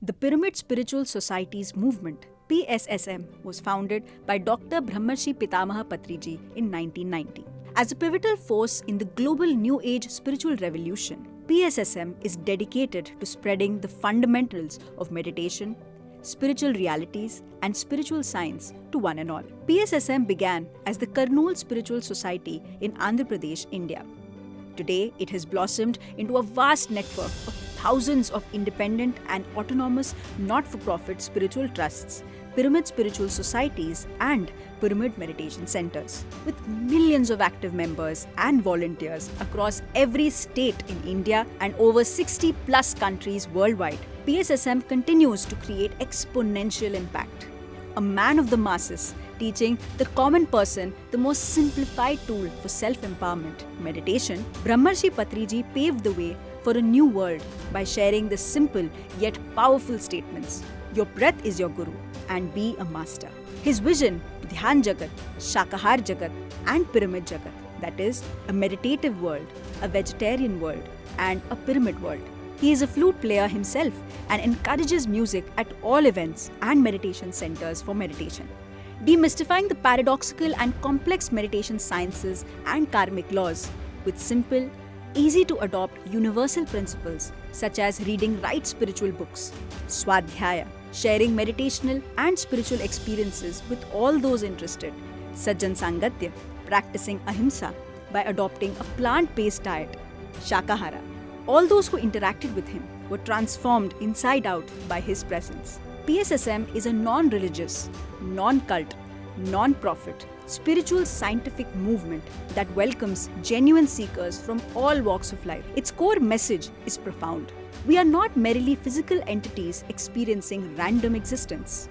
The Pyramid Spiritual Societies movement, PSSM, was founded by Dr. Brahmarshi Pitamaha Patriji in 1990. As a pivotal force in the global New Age spiritual revolution, PSSM is dedicated to spreading the fundamentals of meditation, spiritual realities, and spiritual science to one and all. PSSM began as the Kurnool Spiritual Society in Andhra Pradesh, India. Today, it has blossomed into a vast network of thousands of independent and autonomous not-for-profit spiritual trusts, pyramid spiritual societies, and pyramid meditation centers. With millions of active members and volunteers across every state in India and over 60 plus countries worldwide, PSSM continues to create exponential impact. A man of the masses, teaching the common person the most simplified tool for self-empowerment, meditation, Brahmarshi Patriji paved the way for a new world by sharing the simple yet powerful statements. Your breath is your guru and be a master. His vision, Dhyan Jagat, Shakahar Jagat and Pyramid Jagat, that is, a meditative world, a vegetarian world and a pyramid world. He is a flute player himself and encourages music at all events and meditation centers for meditation. Demystifying the paradoxical and complex meditation sciences and karmic laws with simple, easy to adopt universal principles such as reading right spiritual books, Swadhyaya, sharing meditational and spiritual experiences with all those interested, Sajjan Sangatya, practicing ahimsa by adopting a plant-based diet, Shakahara. All those who interacted with him were transformed inside out by his presence. PSSM is a non-religious, non-cult, non-profit, spiritual scientific movement that welcomes genuine seekers from all walks of life. Its core message is profound. We are not merely physical entities experiencing random existence.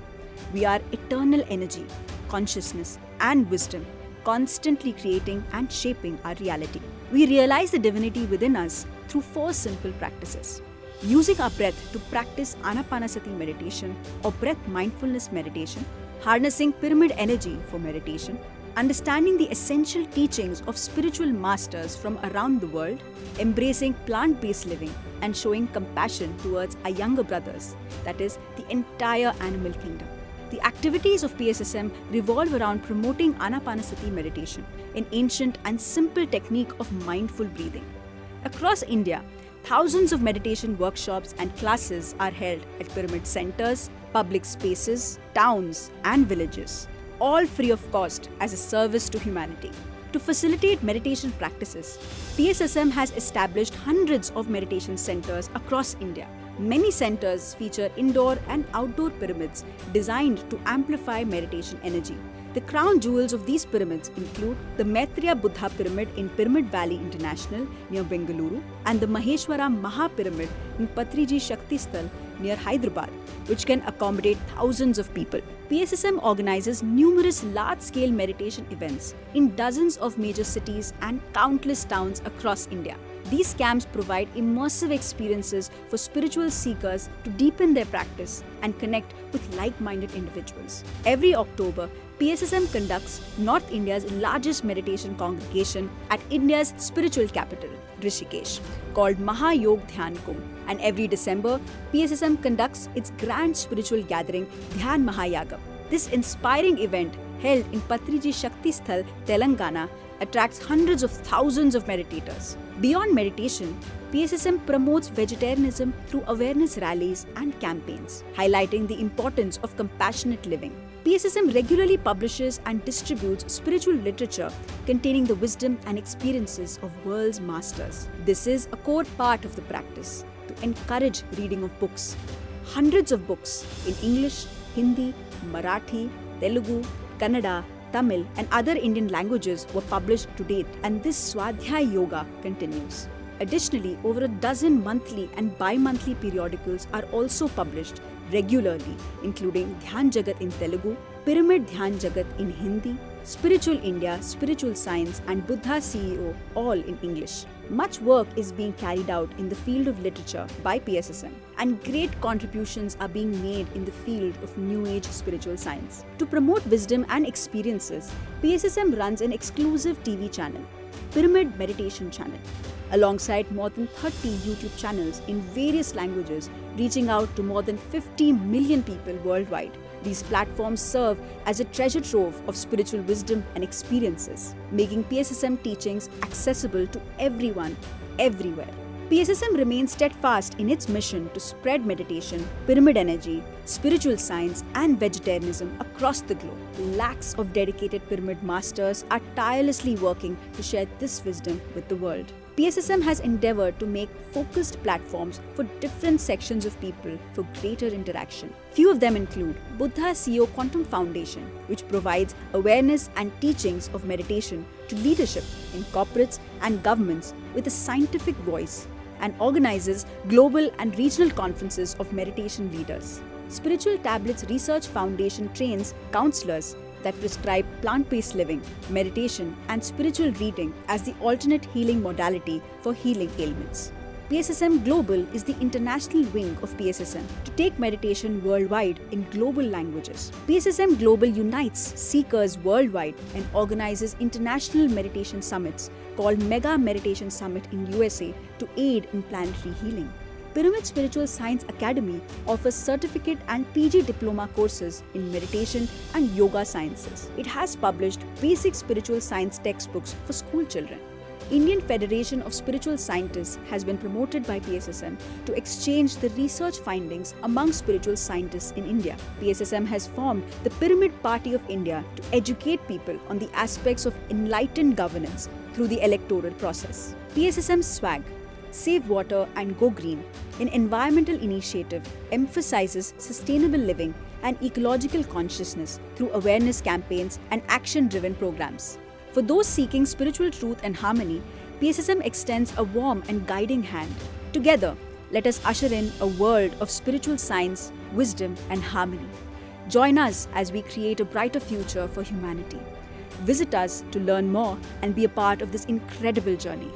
We are eternal energy, consciousness, and wisdom, constantly creating and shaping our reality. We realize the divinity within us through 4 simple practices. Using our breath to practice Anapanasati meditation or breath mindfulness meditation, harnessing pyramid energy for meditation, understanding the essential teachings of spiritual masters from around the world, embracing plant-based living, and showing compassion towards our younger brothers, that is, the entire animal kingdom. The activities of PSSM revolve around promoting Anapanasati meditation, an ancient and simple technique of mindful breathing. Across India, thousands of meditation workshops and classes are held at pyramid centers, public spaces, towns, and villages, all free of cost as a service to humanity. To facilitate meditation practices, PSSM has established hundreds of meditation centers across India. Many centers feature indoor and outdoor pyramids designed to amplify meditation energy. The crown jewels of these pyramids include the Maitreya Buddha Pyramid in Pyramid Valley International near Bengaluru and the Maheshwara Maha Pyramid in Patriji Shakti Sthal near Hyderabad, which can accommodate thousands of people. PSSM organizes numerous large-scale meditation events in dozens of major cities and countless towns across India. These camps provide immersive experiences for spiritual seekers to deepen their practice and connect with like-minded individuals. Every October, PSSM conducts North India's largest meditation congregation at India's spiritual capital, Rishikesh, called Mahayog Dhyan Kumbh. And every December, PSSM conducts its grand spiritual gathering, Dhyan Mahayagam. This inspiring event, held in Patriji Shakti Sthal, Telangana, attracts hundreds of thousands of meditators. Beyond meditation, PSSM promotes vegetarianism through awareness rallies and campaigns, highlighting the importance of compassionate living. PSSM regularly publishes and distributes spiritual literature containing the wisdom and experiences of world's masters. This is a core part of the practice to encourage reading of books. Hundreds of books in English, Hindi, Marathi, Telugu, Kannada, Tamil and other Indian languages were published to date, and this Swadhyaya Yoga continues. Additionally, over a dozen monthly and bi-monthly periodicals are also published regularly, including Dhyan Jagat in Telugu, Pyramid Dhyan Jagat in Hindi, Spiritual India, Spiritual Science and Buddha CEO, all in English. Much work is being carried out in the field of literature by PSSM, and great contributions are being made in the field of New Age spiritual science. To promote wisdom and experiences, PSSM runs an exclusive TV channel, Pyramid Meditation Channel. alongside more than 30 YouTube channels in various languages, reaching out to more than 50 million people worldwide. These platforms serve as a treasure trove of spiritual wisdom and experiences, making PSSM teachings accessible to everyone, everywhere. PSSM remains steadfast in its mission to spread meditation, pyramid energy, spiritual science, and vegetarianism across the globe. Lakhs of dedicated pyramid masters are tirelessly working to share this wisdom with the world. PSSM has endeavored to make focused platforms for different sections of people for greater interaction. Few of them include Buddha CEO Quantum Foundation, which provides awareness and teachings of meditation to leadership in corporates and governments with a scientific voice, and organizes global and regional conferences of meditation leaders. Spiritual Tablets Research Foundation trains counselors that prescribe plant-based living, meditation, and spiritual reading as the alternate healing modality for healing ailments. PSSM Global is the international wing of PSSM to take meditation worldwide in global languages. PSSM Global unites seekers worldwide and organizes international meditation summits called Mega Meditation Summit in USA to aid in planetary healing. Pyramid Spiritual Science Academy offers certificate and PG diploma courses in meditation and yoga sciences. It has published basic spiritual science textbooks for school children. Indian Federation of Spiritual Scientists has been promoted by PSSM to exchange the research findings among spiritual scientists in India. PSSM has formed the Pyramid Party of India to educate people on the aspects of enlightened governance through the electoral process. PSSM SWAG, Save Water and Go Green, an environmental initiative, emphasizes sustainable living and ecological consciousness through awareness campaigns and action-driven programs. For those seeking spiritual truth and harmony, PSSM extends a warm and guiding hand. Together, let us usher in a world of spiritual science, wisdom, and harmony. Join us as we create a brighter future for humanity. Visit us to learn more and be a part of this incredible journey.